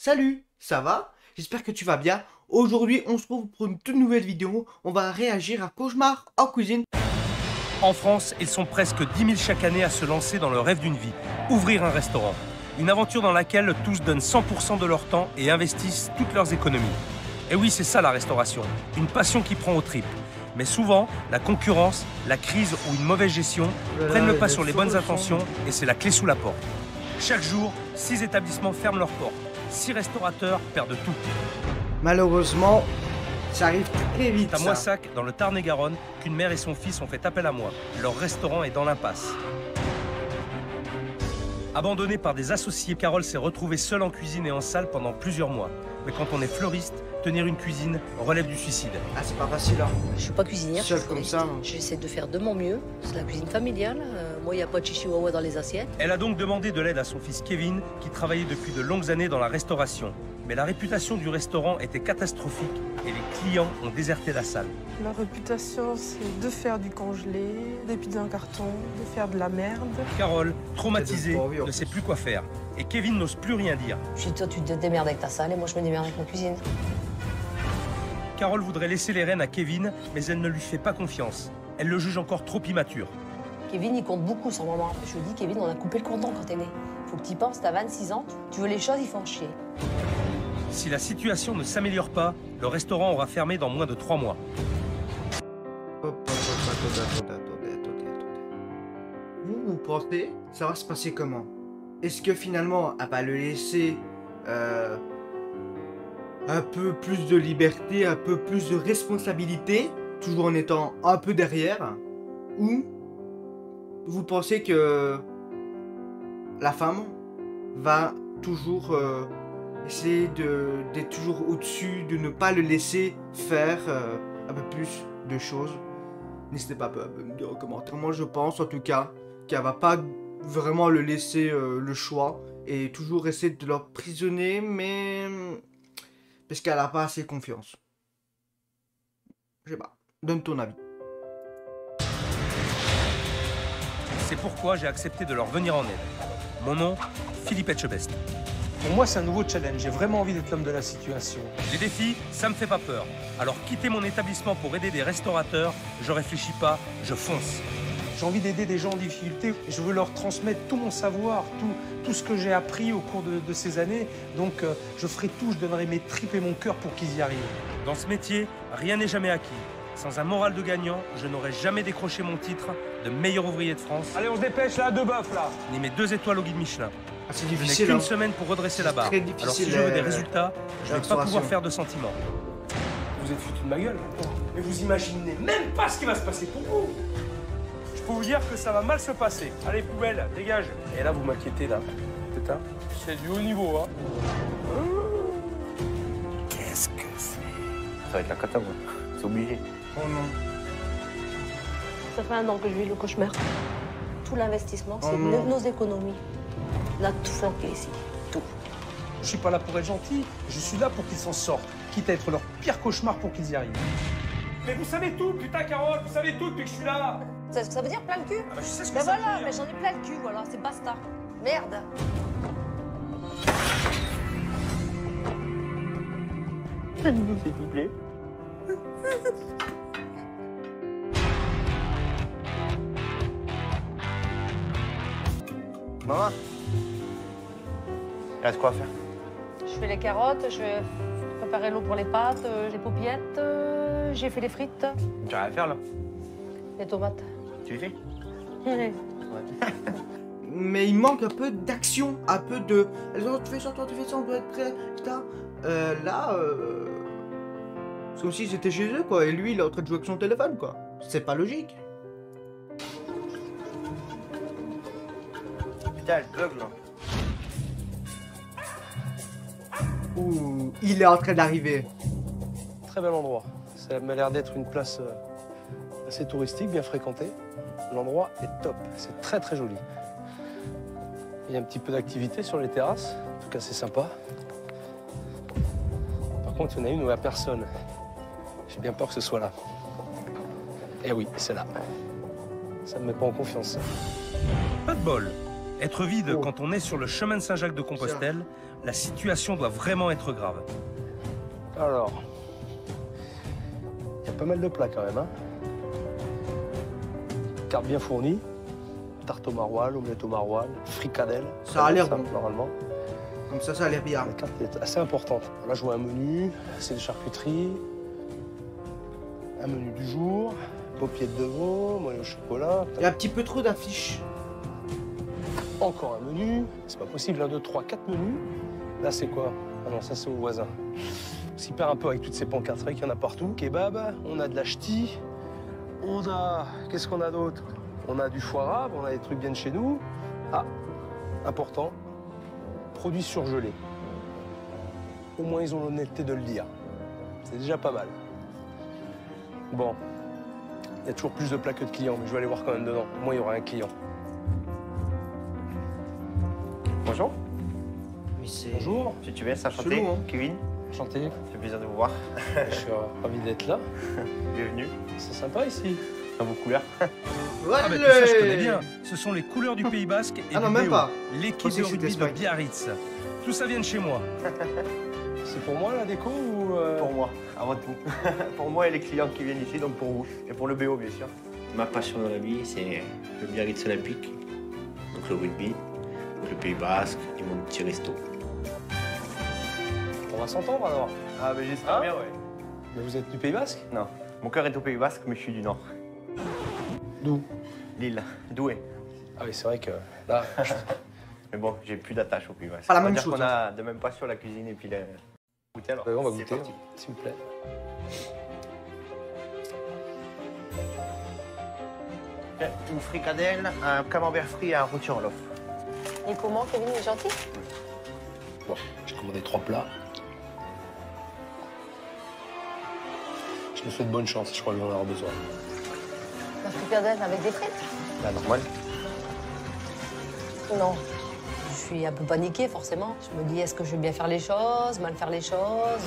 Salut, ça va? J'espère que tu vas bien. Aujourd'hui, on se retrouve pour une toute nouvelle vidéo. On va réagir à Cauchemar en cuisine. En France, ils sont presque 10 000 chaque année à se lancer dans le rêve d'une vie, ouvrir un restaurant. Une aventure dans laquelle tous donnent 100% de leur temps et investissent toutes leurs économies. Et oui, c'est ça la restauration, une passion qui prend aux tripes. Mais souvent, la concurrence, la crise ou une mauvaise gestion prennent le pas sur les bonnes intentions et c'est la clé sous la porte. Chaque jour, 6 établissements ferment leurs portes. 6 restaurateurs perdent tout. Malheureusement, ça arrive très vite. C'est à Moissac, dans le Tarn-et-Garonne, qu'une mère et son fils ont fait appel à moi. Leur restaurant est dans l'impasse. Abandonnée par des associés, Carole s'est retrouvée seule en cuisine et en salle pendant plusieurs mois. Mais quand on est fleuriste, tenir une cuisine relève du suicide. Ah, c'est pas facile, hein. Je suis pas cuisinière. Seule comme ça. J'essaie de faire de mon mieux. C'est la cuisine familiale. Moi, il n'y a pas de chihuahua dans les assiettes. Elle a donc demandé de l'aide à son fils Kevin, qui travaillait depuis de longues années dans la restauration. Mais la réputation du restaurant était catastrophique et les clients ont déserté la salle. La réputation, c'est de faire du congelé, des pizzas en carton, de faire de la merde. Carole, traumatisée, ne sait plus quoi faire. Et Kevin n'ose plus rien dire. Je dis, toi, tu te démerdes avec ta salle et moi, je me démerde avec ma cuisine. Carole voudrait laisser les rênes à Kevin, mais elle ne lui fait pas confiance. Elle le juge encore trop immature. Kevin, il compte beaucoup sans maman. Je lui dis, Kevin, on a coupé le cordon quand t'es né. Faut que t'y penses, t'as 26 ans, tu veux les choses, il faut en chier. Si la situation ne s'améliore pas, le restaurant aura fermé dans moins de 3 mois. Attendez. Vous pensez, ça va se passer comment? Est-ce que finalement, elle va le laisser un peu plus de liberté, un peu plus de responsabilité, toujours en étant un peu derrière? Ou vous pensez que la femme va toujours essayer d'être toujours au-dessus, de ne pas le laisser faire un peu plus de choses? N'hésitez pas à me dire en commentaire. Moi je pense en tout cas qu'elle va pas vraiment le laisser le choix et toujours essayer de l'emprisonner, mais parce qu'elle a pas assez confiance. Je sais pas, donne ton avis. C'est pourquoi j'ai accepté de leur venir en aide. Mon nom, Philippe Etchebest. Pour moi, c'est un nouveau challenge. J'ai vraiment envie d'être l'homme de la situation. Les défis, ça me fait pas peur. Alors quitter mon établissement pour aider des restaurateurs, je réfléchis pas, je fonce. J'ai envie d'aider des gens en difficulté. Et je veux leur transmettre tout mon savoir, tout ce que j'ai appris au cours de ces années. Donc, je ferai tout, je donnerai mes tripes et mon cœur pour qu'ils y arrivent. Dans ce métier, rien n'est jamais acquis. Sans un moral de gagnant, je n'aurais jamais décroché mon titre de meilleur ouvrier de France. Allez, on se dépêche là, 2 bœufs là. Ni mes 2 étoiles au guide Michelin. Ah, c'est Je n'ai difficile. qu'une semaine pour redresser la barre. Alors si je veux des résultats, je ne vais pas pouvoir faire de sentiments. Vous êtes foutu de ma gueule. Mais vous imaginez même pas ce qui va se passer pour vous. Je peux vous dire que ça va mal se passer. Allez, poubelle, dégage. Et là, vous m'inquiétez là. C'est ça. C'est du haut niveau, hein. Qu'est-ce que c'est? Ça va être la cata, c'est obligé. Oh non. Ça fait 1 an que je vis le cauchemar. Tout l'investissement, c'est non. nos économies. On a tout flanqué ici, tout. Je suis pas là pour être gentil, je suis là pour qu'ils s'en sortent, quitte à être leur pire cauchemar pour qu'ils y arrivent. Mais vous savez tout, putain, Carole, vous savez tout depuis que je suis là. C'est ce que ça veut dire, plein le cul? Ah bah, je sais ce que Ben ça voilà, veut mais dire. j'en ai plein le cul, voilà, c'est basta. Merde. S'il vous plaît. Maman, il reste quoi à faire? Je fais les carottes, je vais préparer l'eau pour les pâtes, les paupiètes, j'ai fait les frites, Tu as rien à faire là? les tomates. Tu les fais? Ouais. Mais il manque un peu d'action, un peu de... Tu fais ça, toi, tu fais ça, on doit être prêt, putain. C'est comme si j'étais chez eux, quoi, et lui, il est en train de jouer avec son téléphone, quoi. C'est pas logique. Putain, je bug là. Ouh, il est en train d'arriver. Très bel endroit. Ça m'a l'air d'être une place assez touristique, bien fréquentée. L'endroit est top, c'est très très joli. Il y a un petit peu d'activité sur les terrasses, en tout cas c'est sympa. Par contre, il y en a une où il n'y a personne. J'ai bien peur que ce soit là. Eh oui, c'est là. Ça ne me met pas en confiance. Pas de bol. Être vide quand on est sur le chemin de Saint-Jacques-de-Compostelle la situation doit vraiment être grave. Alors, il y a pas mal de plats quand même, hein. Carte bien fournie. Tarte au maroilles, omelette au maroilles, fricadelle. Ça a l'air bon. Normalement. Comme ça a l'air bien. La carte est assez importante. Là, je vois un menu, c'est de charcuterie. Un menu du jour, paupiètes de veau, moelle au chocolat. Il y a un petit peu trop d'affiches. Encore un menu. C'est pas possible, 1, 2, 3, 4 menus. Là, c'est quoi? Ah non, ça, c'est au voisin. On s'y perd un peu avec toutes ces pancartes. C'est vrai qu'il y en a partout. Kebab, on a de la ch'ti. On a... Qu'est-ce qu'on a d'autre? On a du foie rave, on a des trucs bien de chez nous. Ah, important, produits surgelés. Au moins, ils ont l'honnêteté de le dire. C'est déjà pas mal. Bon, il y a toujours plus de plats que de clients, mais je vais aller voir quand même dedans. Au moins, il y aura un client. Bonjour. Mais c'est... Bonjour. Si tu viens, ça chanter, Chelou, hein. Kevin. Enchanté. Ça fait plaisir de vous voir. Je suis ravi d'être là. Bienvenue. C'est sympa ici. Dans vos couleurs. Ah bah tout ça, je connais bien. Ce sont les couleurs du Pays Basque et Ah non, du même BO, pas. l'équipe Pensais de que c'était rugby de Espagne. Biarritz. Tout ça vient de chez moi. C'est pour moi la déco ou Pour moi, avant tout. Pour moi et les clients qui viennent ici, donc pour vous. Et pour le BO, bien sûr. Ma passion dans la vie, c'est le Biarritz Olympique, donc le rugby, donc le Pays Basque et mon petit resto. On va s'entendre alors. Ah, mais j'espère Hein bien, ouais. Mais vous êtes du Pays Basque? Non. Mon cœur est au Pays Basque, mais je suis du Nord. D'où? Lille. Douai. Ah oui, c'est vrai que là, Mais bon, j'ai plus d'attache au Pays Basque. Pas la On va même dire chose, qu'on a de même passion la cuisine et puis le goûter alors. on va C'est goûter, parti. s'il vous plaît. Une fricadelle, un camembert frit et un rôti en loaf. Et comment, Kevin est gentil? Bon, j'ai commandé 3 plats. Je me souhaite bonne chance, je crois que j'en aurai besoin. La fricadelle avec des frites? La normale. Non. Je suis un peu paniquée, forcément. Je me dis, est-ce que je vais bien faire les choses, mal faire les choses?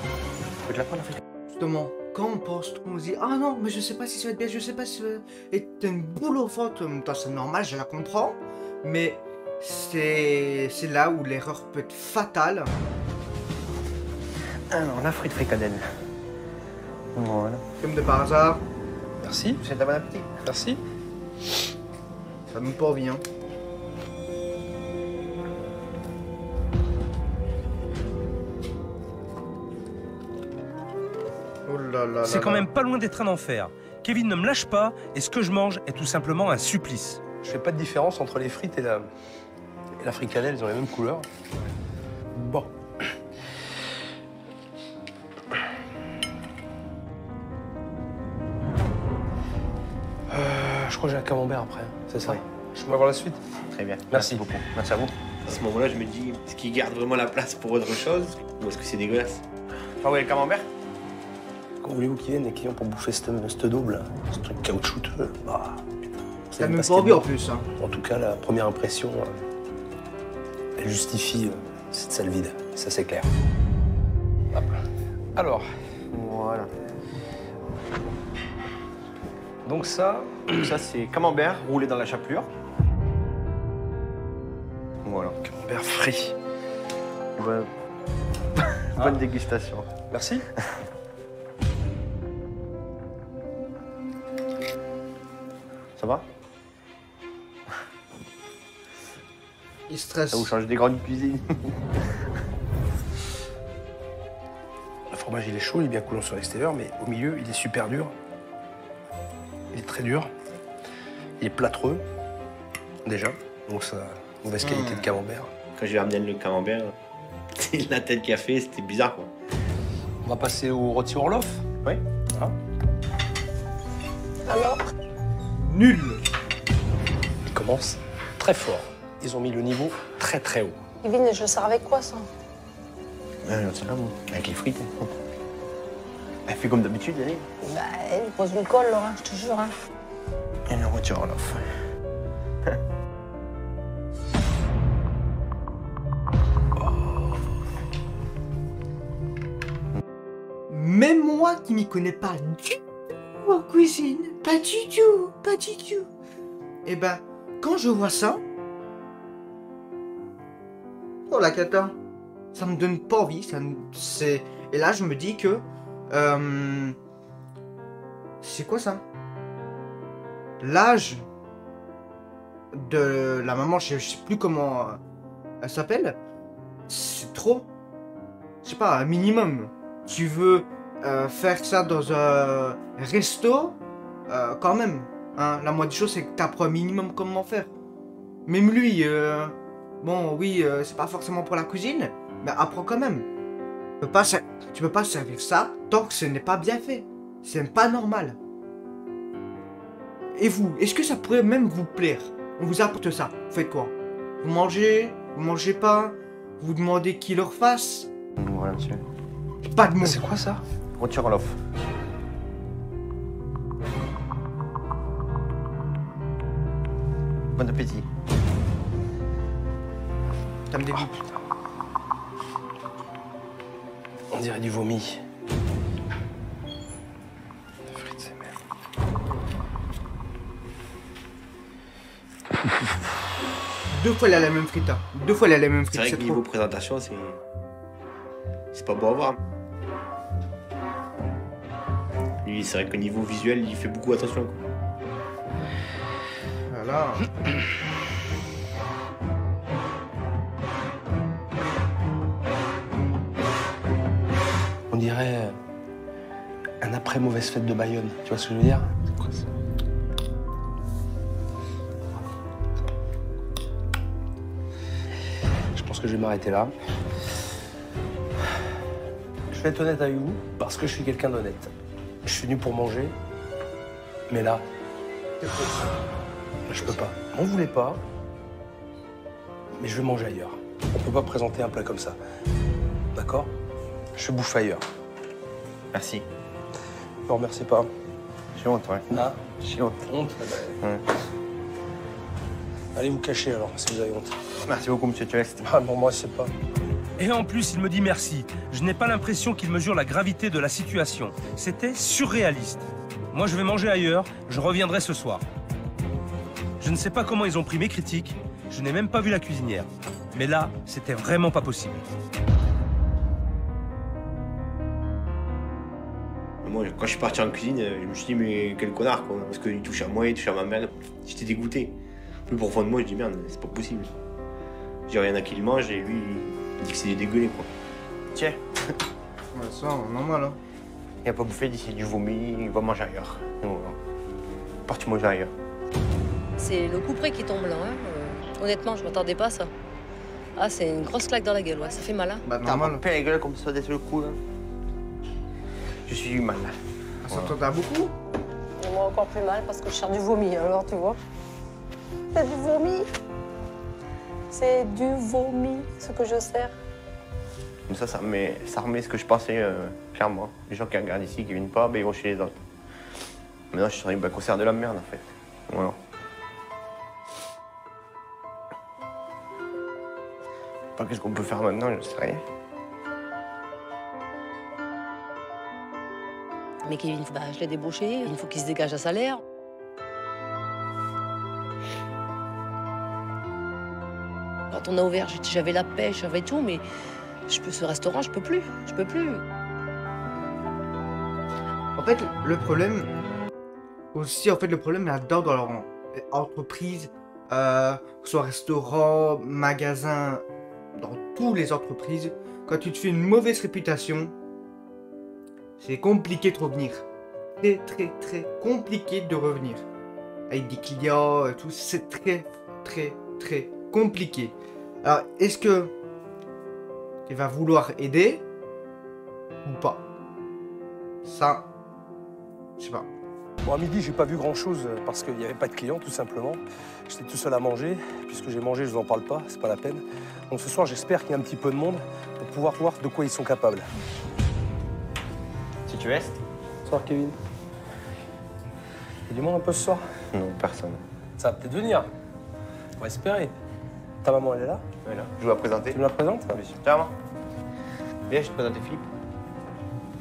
Tu peux te la prendre la fricadelle? Justement, quand on pense trop, on se dit ah non, mais je sais pas si ça va être bien, je sais pas si ça va... Et t'as une boule au ventre, en même temps, c'est normal, je la comprends, mais c'est là où l'erreur peut être fatale. Alors, la frite fricadelle. Voilà. Comme de par hasard, Merci, C'est un bon appétit. merci. ça donne pas envie, hein. Oh là là C'est là quand là. même pas loin d'être un enfer. Kevin ne me lâche pas et ce que je mange est tout simplement un supplice. Je fais pas de différence entre les frites et la fricadelle, ils ont les mêmes couleurs. Bon. Je crois que j'ai un camembert après, c'est ça? Oui. Je peux avoir la suite? Très bien. Merci. beaucoup. Merci à vous. À ce moment-là, je me dis, est-ce qu'ils gardent vraiment la place pour autre chose ou est-ce que c'est dégueulasse? Ah ouais, le camembert? Quand voulez-vous qu'ils viennent les clients pour bouffer cette double, ce truc caoutchouteux? Bah, T'as même pas envie en plus, hein. En tout cas, la première impression, elle justifie cette salle vide. Ça, c'est clair. Hop. Alors, Voilà. donc ça, Donc ça, c'est camembert roulé dans la chapelure. Voilà. camembert frit. Bonne, bonne dégustation. Merci. Ça va? Il stresse. Ça vous change des grandes cuisines. Le fromage, il est chaud, il est bien coulant sur l'extérieur, mais au milieu, il est super dur. Il est très dur. Il est plâtreux, déjà. Donc, ça, mauvaise qualité de camembert. Quand j'ai ramené le camembert, la tête qu'il a fait, c'était bizarre quoi. On va passer au rôti Orloff. Oui. Hein? Alors? Nul. Ils commencent très fort. Ils ont mis le niveau très très haut. Kevin, je le sers avec quoi, ça? C'est là, bon. Avec les frites. Elle fait comme d'habitude, elle. Bah, elle pose le col, Laura, je te jure, hein. Et le rôti en loaf. Même moi qui m'y connais pas du tout en cuisine, pas du tout, pas du tout. Et ben, quand je vois ça, Oh la cata. Ça me donne pas envie. C'est... Et là, je me dis que... c'est quoi ça? L'âge de la maman, je sais plus comment elle s'appelle. C'est trop. Je sais pas, un minimum. Tu veux faire ça dans un resto, quand même. Hein, la moindre des choses, c'est que tu apprends un minimum comment faire. Même lui, bon, oui, c'est pas forcément pour la cuisine, mais apprends quand même. Tu peux pas servir ça tant que ce n'est pas bien fait. C'est pas normal. Et vous, est-ce que ça pourrait même vous plaire? On vous apporte ça, vous faites quoi? Vous mangez pas? Vous demandez qui leur fasse? Voilà, monsieur. Pas de mots. C'est quoi ça? Retire l'offre. Bon appétit. Ça me dégoûte. On dirait du vomi. Frites, c'est merde. 2 fois la même frite. 2 fois la même frite. C'est vrai que niveau présentation, c'est pas beau à voir. Lui, c'est vrai qu'au niveau visuel, il fait beaucoup attention, quoi. Voilà. On dirait un après mauvaise fête de Bayonne. Tu vois ce que je veux dire? C'est quoi ça? Je pense que je vais m'arrêter là. Je vais être honnête avec vous parce que je suis quelqu'un d'honnête. Je suis venu pour manger, mais là, je peux pas. M'en voulez pas, mais je vais manger ailleurs. On peut pas présenter un plat comme ça. D'accord? Je bouffe ailleurs. Merci. Ne remerciez pas. J'ai honte, ouais. Ah, J'ai honte. honte. Ouais. Allez vous cacher alors, si vous avez honte. Merci beaucoup, monsieur Tuest. Ah non, moi, c'est pas. Et en plus, il me dit merci. Je n'ai pas l'impression qu'il mesure la gravité de la situation. C'était surréaliste. Moi, je vais manger ailleurs. Je reviendrai ce soir. Je ne sais pas comment ils ont pris mes critiques. Je n'ai même pas vu la cuisinière. Mais là, c'était vraiment pas possible. Moi, quand je suis parti en cuisine, je me suis dit, mais quel connard, quoi. Parce qu'il touche à moi, il touche à ma mère. J'étais dégoûté. Plus profond de moi, je dis, merde, c'est pas possible. J'ai rien à qui le mange et lui, il dit que c'est dégueulé, quoi. Tiens, Ouais, ça, normal, hein. il a pas bouffé d'ici du vomi, il va manger ailleurs. Donc, parti manger ailleurs. C'est le coup près qui tombe là. Hein. Honnêtement, je m'attendais pas à ça. Ah, c'est une grosse claque dans la gueule, ouais, ça fait mal. Hein. Bah, T'as normal. pas la gueule comme ça dès le coup, là. Je suis humain, là. Ça t'entend beaucoup? Et moi, encore plus mal parce que je sers du vomi, alors tu vois. C'est du vomi. C'est du vomi, ce que je sers. Comme ça remet ce que je pensais, clairement. Les gens qui regardent ici, qui viennent pas, ben, ils vont chez les autres. Maintenant, je suis sur un concert de la merde, en fait. Voilà. Pas qu'est-ce qu'on peut faire maintenant, je sais rien. Mais Kevin, bah, je l'ai débauché, il faut qu'il se dégage un salaire. Quand on a ouvert, j'avais la pêche, j'avais tout, mais ce restaurant, je peux plus. Je peux plus. En fait, le problème aussi, le problème là-dedans dans leur entreprise, que ce soit restaurant, magasin, dans toutes les entreprises, quand tu te fais une mauvaise réputation, c'est compliqué de revenir. Très, très, très compliqué de revenir. Avec des clients et tout, c'est très, très, très compliqué. Alors, est-ce que il va vouloir aider ou pas? Ça, je sais pas. Bon, à midi, j'ai pas vu grand-chose parce qu'il n'y avait pas de clients, tout simplement. J'étais tout seul à manger. Puisque j'ai mangé, je vous en parle pas, c'est pas la peine. Donc ce soir, j'espère qu'il y a un petit peu de monde pour pouvoir voir de quoi ils sont capables. Si tu es. Bonsoir, Kevin. Il y a du monde un peu ce soir? Non, personne. Ça va peut-être venir. On va espérer. Ta maman, elle est là? Elle est là. Je vous la présenter. Tu me la présentes? Bien sûr. Ciao, maman. Viens, je te présente Philippe.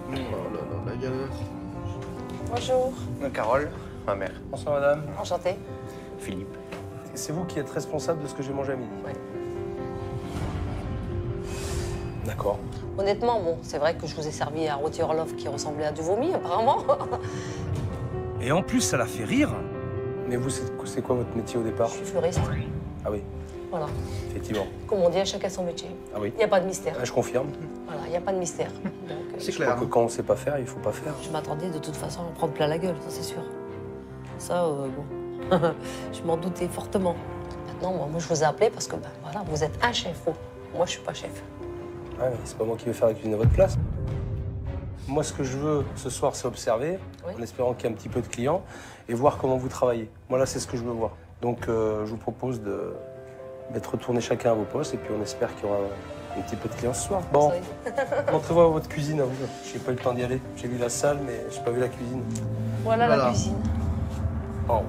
Oh là là, la galère. Bonjour. Carole, ma mère. Bonsoir, madame. Enchantée. Philippe. C'est vous qui êtes responsable de ce que j'ai mangé à midi? Ouais. D'accord. Honnêtement, bon, c'est vrai que je vous ai servi un rôti Orloff qui ressemblait à du vomi, apparemment. Et en plus, ça la fait rire. Mais vous, c'est quoi votre métier au départ? Je suis fleuriste. Ah oui, Voilà. effectivement. Comme on dit, à chacun son métier. Ah oui. Il n'y a pas de mystère. Ah, je confirme. Voilà, il n'y a pas de mystère. Donc, C'est Je clair. crois que quand on sait pas faire, il faut pas faire. je m'attendais de toute façon à en prendre plein la gueule, ça c'est sûr. Ça, bon, je m'en doutais fortement. Maintenant, moi, je vous ai appelé parce que, ben, voilà, vous êtes un chef. Oh. Moi, je suis pas chef. Ah, mais c'est pas moi qui vais faire la cuisine à votre place. Moi, ce que je veux ce soir, c'est observer, Oui. en espérant qu'il y ait un petit peu de clients, et voir comment vous travaillez. Moi, là, c'est ce que je veux voir. Donc, je vous propose d'être retournés chacun à vos postes, et puis on espère qu'il y aura un petit peu de clients ce soir. Bon, montrez-moi votre cuisine à vous. J'ai pas eu le temps d'y aller. J'ai vu la salle, mais j'ai pas vu la cuisine. Voilà Voilà. la cuisine. Oh.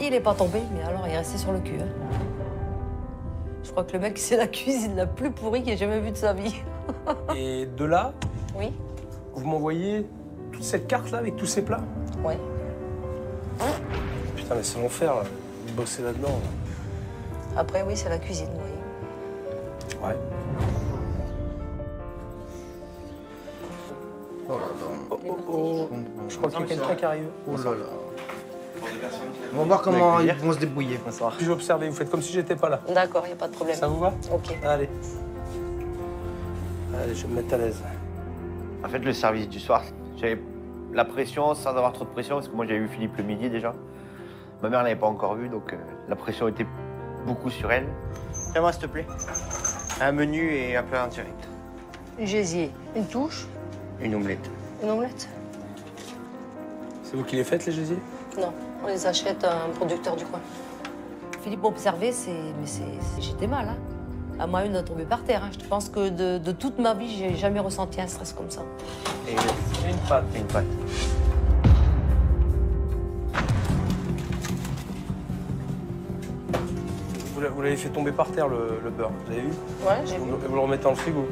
Il est pas tombé, mais alors il est resté sur le cul. Hein. Je crois que le mec, c'est la cuisine la plus pourrie qu'il ait jamais vue de sa vie. Et de là, Oui. vous m'envoyez toute cette carte-là avec tous ces plats? Ouais. Putain, mais c'est l'enfer, là. Vous bossez là-dedans. Là. Après, oui, c'est la cuisine, oui. Ouais. Oh là là. Oh. Je crois qu'il y a quelqu'un qui arrive. Oh là là. On va voir comment ils vont se débrouiller. Bonsoir. Puis j'observe, vous faites comme si j'étais pas là. D'accord, il n'y a pas de problème. Ça vous va? Ok. Allez. Allez, je vais me mettre à l'aise. En fait, le service du soir, j'avais la pression sans avoir trop de pression, parce que moi j'avais vu Philippe le midi déjà. Ma mère l'avait pas encore vu, donc la pression était beaucoup sur elle. Fais-moi, s'il te plaît. Un menu et un plat en direct. Gésier, une touche, Une omelette. une omelette. C'est vous qui les faites, les gésiers? Non, on les achète à un producteur du coin. Philippe m'observait, j'étais mal. Hein. À moi, une a tombé par terre. Hein. Je pense que de toute ma vie, j'ai jamais ressenti un stress comme ça. Et Une pâte. une pâte. Vous l'avez fait tomber par terre, le beurre. Vous avez vu? Ouais, j'ai vu. Vous le remettez dans le frigo.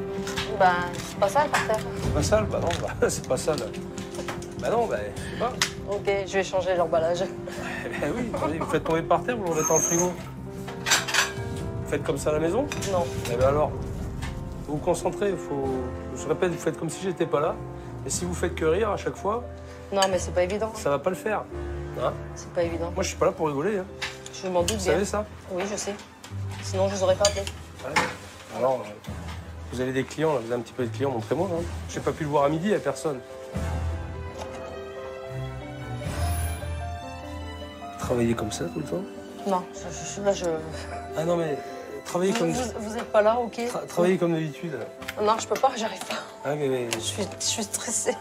Ben, c'est pas ça, par terre. C'est pas sale? Bah non, bah, c'est pas sale. Bah non, bah, je sais pas. Ok, je vais changer l'emballage. Eh ben oui, attendez, vous faites tomber par terre, vous le remettez dans le frigo. Vous faites comme ça à la maison? Non. Eh ben alors, vous vous concentrez, je répète, vous faites comme si j'étais pas là. Et si vous faites que rire à chaque fois, Non, mais c'est pas évident. ça va pas le faire. Hein? C'est pas évident. Moi, je suis pas là pour rigoler. Hein. Je m'en doute Vous bien. savez ça? Oui, je sais. Sinon, je vous aurais pas appelé. Ouais. Alors, vous avez des clients, là, vous avez un petit peu de clients, montrez-moi. Hein. J'ai pas pu le voir à midi, il y a personne. Travailler comme ça tout le temps? Non, là, je... Ah non, mais travailler comme... Vous êtes pas là, ok. Travailler comme d'habitude. Non, je peux pas, j'arrive pas. Ah, mais... Je suis stressée.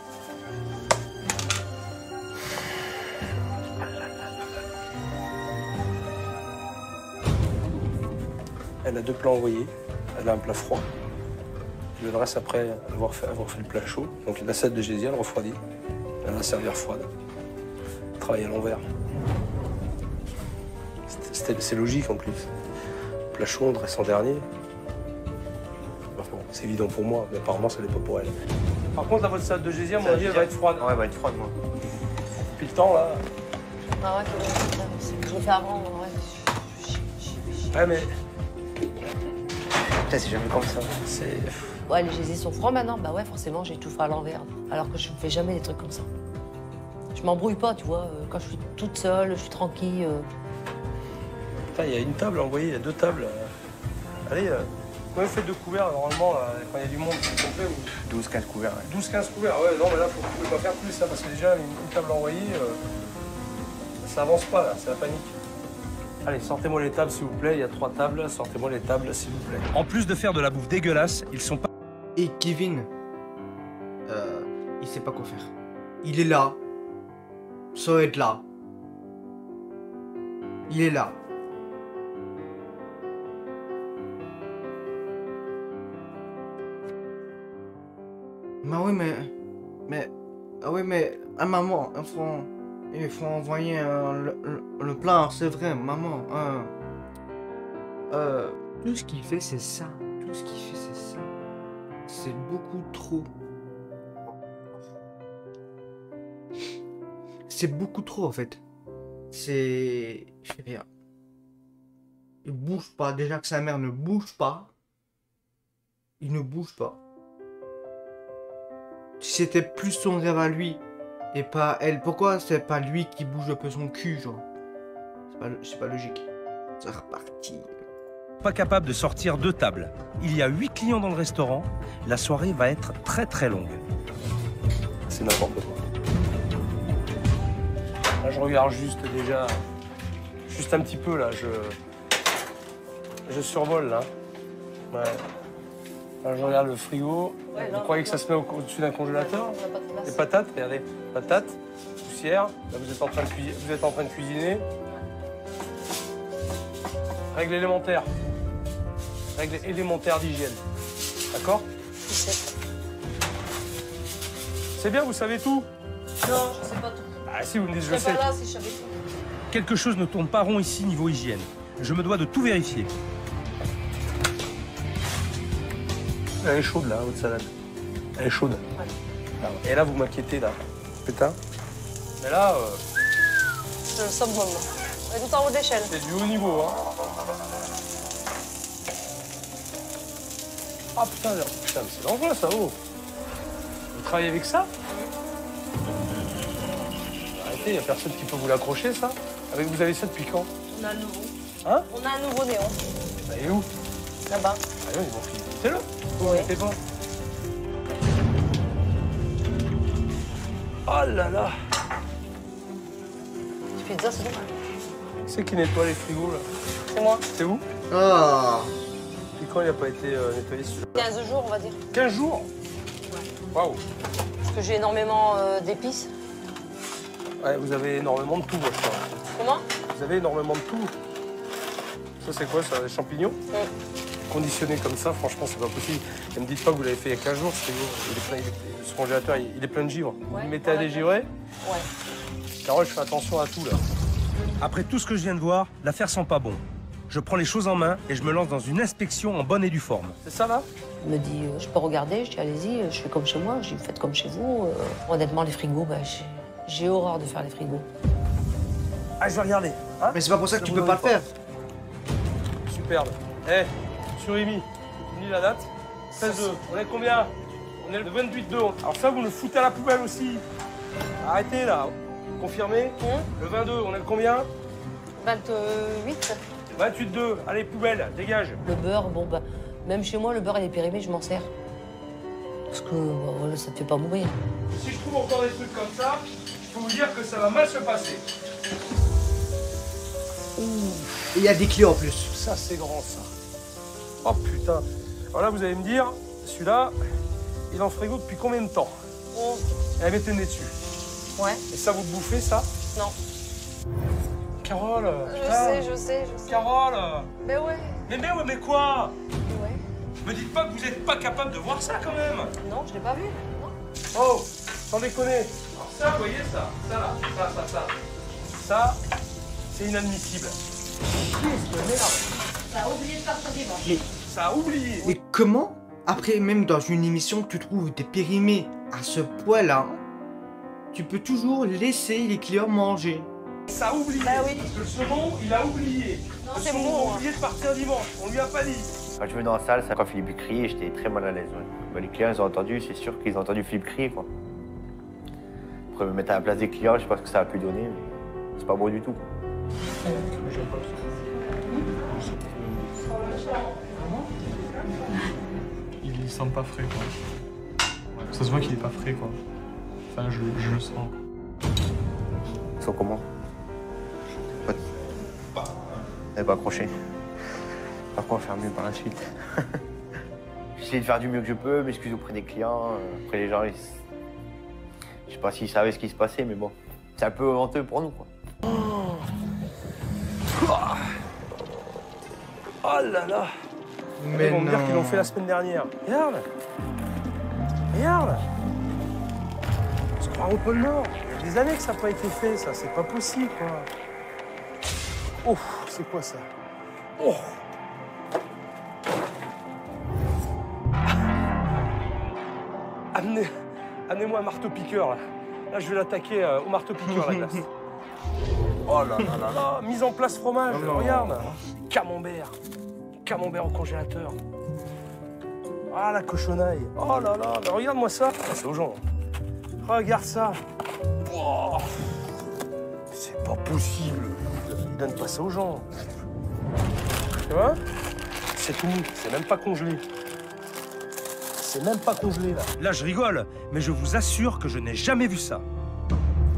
Elle a 2 plats envoyés. Elle a un plat froid. Le reste après avoir fait le plat chaud. Donc l'assiette de gésier, elle refroidit. Elle va la servir froide. Travailler à l'envers. C'est logique en plus. Le plat chaud, on dresse en dernier. Enfin, bon, c'est évident pour moi, mais apparemment ça l'est pas pour elle. Par contre, là, votre salade de gésier, à mon avis, elle va être froide. Ouais, elle va être froide, moi. Depuis le temps, là. Ah ouais, je le fais avant, ouais. Ouais, mais Putain, c'est jamais comme ça. c'est... Ouais, les gésiers sont froids maintenant. Bah ouais, forcément, j'ai tout fait à l'envers. Alors que je ne fais jamais des trucs comme ça. Je m'embrouille pas, tu vois. Quand je suis toute seule, je suis tranquille. Putain, il y a une table à envoyer, il y a 2 tables. Allez, combien vous faites de couverts, normalement, là, quand il y a du monde? C'est complet ou... 12-15 couverts, ouais. 12-15 couverts, ouais, non, mais là, vous pouvez pas faire plus, ça, parce que déjà, une table envoyée, ça avance pas, là, c'est la panique. Allez, sortez-moi les tables, s'il vous plaît, il y a 3 tables, sortez-moi les tables, s'il vous plaît. En plus de faire de la bouffe dégueulasse, ils sont pas... Et Kevin, il sait pas quoi faire. Il est là. Ça va être là. Il est là. Bah oui, ah oui, mais à maman, il faut envoyer le plat, c'est vrai, maman. Tout ce qu'il fait, c'est ça. Tout ce qu'il fait, c'est ça. C'est beaucoup trop. C'est beaucoup trop, en fait. c'est... Je fais rien. Il bouge pas. Déjà que sa mère ne bouge pas. Il ne bouge pas. Si c'était plus son rêve à lui et pas elle, pourquoi c'est pas lui qui bouge un peu son cul, genre? C'est pas logique. C'est reparti. Pas capable de sortir de table. Il y a 8 clients dans le restaurant. La soirée va être très très longue. C'est n'importe quoi. Là, je regarde juste déjà, juste un petit peu là, je survole là. Ouais. Là, je regarde le frigo. Ouais, Vous croyez que ça se met au-dessus d'un congélateur? On n'a pas de place. Les patates, regardez, patates, poussière. Là, vous êtes en train de cuisiner. Règle élémentaire. Règle élémentaire d'hygiène. D'accord? Tu sais. C'est bien, vous savez tout. Non, je sais pas tout. Ah si, vous me dites Je je serais sais. pas là si je savais tout. Quelque chose ne tourne pas rond ici niveau hygiène. Je me dois de tout vérifier. Elle est chaude là, votre salade. Elle est chaude. Ouais. Et là, vous m'inquiétez là. Putain. Mais là, C'est le summum. On est tout en haut de l'échelle. c'est du haut niveau, hein. Ah putain, putain, mais c'est dangereux ça, oh. Vous travaillez avec ça? Arrêtez, y a personne qui peut vous l'accrocher, ça? Vous avez ça depuis quand? On a le nouveau. Hein? On a un nouveau néon. Bah, il est où? Là-bas. Ah oui, ils vont filer. C'est le. Oui. C'est bon. Oh là là. Tu fais ça, c'est bon. Qui c'est qui nettoie les frigos, là? C'est moi. C'est où? Ah. Et quand il n'a pas été nettoyé, celui-là? 15 jours, on va dire. 15 jours? Waouh. Parce que j'ai énormément d'épices. Ouais, vous avez énormément de tout, moi, je crois. Comment? Vous avez énormément de tout. Ça, c'est quoi, ça? Des champignons? Conditionné comme ça, franchement, c'est pas possible. Ne me dites pas que vous l'avez fait il y a 15 jours, ce ce congélateur, il est plein de givre. Vous Ouais, le mettez à ouais. dégivrer? Ouais. Carole, je fais attention à tout, là. Après tout ce que je viens de voir, l'affaire sent pas bon. Je prends les choses en main et je me lance dans une inspection en bonne et due forme. C'est ça, là? Il me dit, je peux regarder? Je dis, allez-y, je fais comme chez moi. Je dis, faites comme chez vous. Honnêtement, les frigos, bah, j'ai horreur de faire les frigos. Ah, je vais regarder. Hein? Mais c'est pas pour ça que Je tu vous peux pas le donne faire. Superbe. Eh, Surimi, tu me dis la date? 16-2. On est combien? On est le 28-2. Alors ça, vous le foutez à la poubelle aussi. Arrêtez, là. Confirmé? Le 22, on est le combien? 28. 28-2. Allez, poubelle, dégage. Le beurre, bon, bah, même chez moi, le beurre, il est périmé, je m'en sers. Parce que bah, voilà, ça te fait pas mourir. Si je trouve encore des trucs comme ça, je peux vous dire que ça va mal se passer. Et il y a des clés en plus. Ça, c'est grand, ça. Oh, putain. Alors là, vous allez me dire, celui-là, il est en frigo depuis combien de temps? Et mettez le nez dessus. Ouais. Et ça, vous le bouffez, ça? Non. Carole, Je putain. sais. Carole. Mais ouais. Mais quoi? Ouais. Me dites pas que vous n'êtes pas capable de voir ça, quand même. Non, je l'ai pas vu. Non. Oh, sans déconner. Alors ça, vous voyez ça? Ça, là. Ça. Ça, c'est inadmissible. Qu'est-ce que merde? Ça a oublié de partir dimanche. Ça a oublié. Mais comment, après, même dans une émission, tu trouves des périmés à ce point-là, tu peux toujours laisser les clients manger? Ça a oublié. Bah oui. Parce que le second, il a oublié. Non, Le c'est second bon, a hein. oublié de partir dimanche. On lui a pas dit. Quand je venais dans la salle, ça quand Philippe criait, j'étais très mal à l'aise. Ouais. Bah, les clients, ils ont entendu, c'est sûr qu'ils ont entendu Philippe crier, quoi. Après, me mettre à la place des clients, je sais pas ce que ça a pu donner, mais c'est pas beau du tout. Il sent pas frais, quoi. Ouais, ça se voit qu'il est pas frais, quoi. Enfin, je le sens. Ils sont comment? Elle pas accroché. Par contre, faire mieux par la suite. J'essaie de faire du mieux que je peux, m'excuser auprès des clients. Après, les gens, je sais pas s'ils savaient ce qui se passait, mais bon. C'est un peu honteux pour nous, quoi. Oh là là. Mais Ils vont me dire non. qu'ils l'ont fait la semaine dernière. Regarde. Regarde. On se croit au pôle Nord. Il y a des années que ça n'a pas été fait, ça. C'est pas possible, quoi. Oh, c'est quoi ça? Oh. Amenez-moi un marteau-piqueur, là. Là, je vais l'attaquer au marteau-piqueur, la glace. Oh là là là là, mise en place fromage, Oh non. regarde. Camembert. Camembert au congélateur. Ah, la cochonaille. Oh là là, mais regarde-moi ça. Ah, c'est aux gens. Regarde ça. Oh. C'est pas possible. Ils donnent pas ça aux gens. Tu vois? C'est tout mou, c'est même pas congelé. C'est même pas congelé, là. Là, je rigole, mais je vous assure que je n'ai jamais vu ça.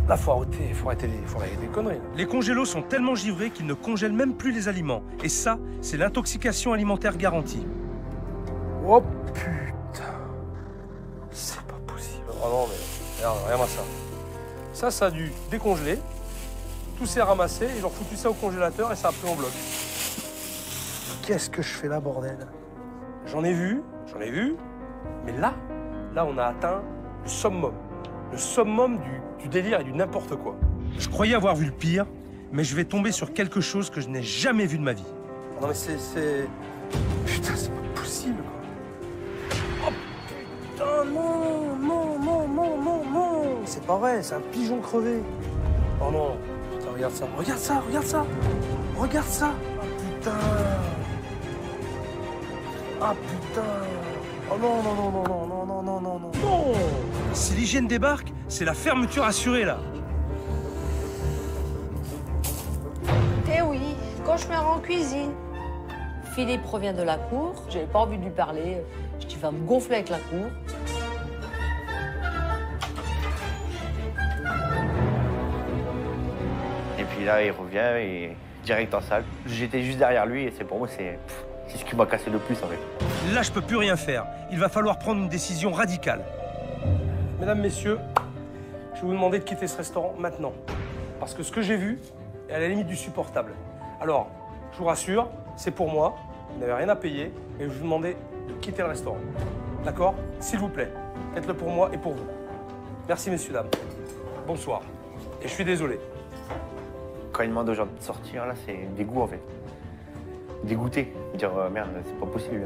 Là, faut arrêter les conneries. Là. Les congélos sont tellement givrés qu'ils ne congèlent même plus les aliments. Et ça, c'est l'intoxication alimentaire garantie. Oh putain. C'est pas possible. Oh non, mais regarde ça. Ça a dû décongeler. Tout s'est ramassé, ils ont foutu ça au congélateur et ça a pris en bloc. Qu'est-ce que je fais là, bordel? J'en ai vu, mais là, on a atteint le summum. Le summum du délire et du n'importe quoi. Je croyais avoir vu le pire, mais je vais tomber sur quelque chose que je n'ai jamais vu de ma vie. Non mais c'est... Putain, c'est pas possible, quoi. Oh putain, non. C'est pas vrai, c'est un pigeon crevé. Oh non, putain, regarde ça. Regarde ça. Ah putain. Oh non. Non! Si l'hygiène débarque, c'est la fermeture assurée, là. Eh oui, cauchemar en cuisine. Philippe revient de la cour, j'avais pas envie de lui parler. Je dis, il va me gonfler avec la cour. Et puis là, il revient et direct en salle. J'étais juste derrière lui et c'est pour moi, c'est ce qui m'a cassé le plus en fait. Là, je peux plus rien faire. Il va falloir prendre une décision radicale. Mesdames, messieurs, je vais vous demander de quitter ce restaurant maintenant. Parce que ce que j'ai vu est à la limite du supportable. Alors, je vous rassure, c'est pour moi, vous n'avez rien à payer, et je vais vous demander de quitter le restaurant. D'accord? S'il vous plaît, faites-le pour moi et pour vous. Merci, messieurs, dames. Bonsoir. Et je suis désolé. Quand il demande aux gens de sortir, là, c'est dégoût en fait. Dégoûté. Dire merde, c'est pas possible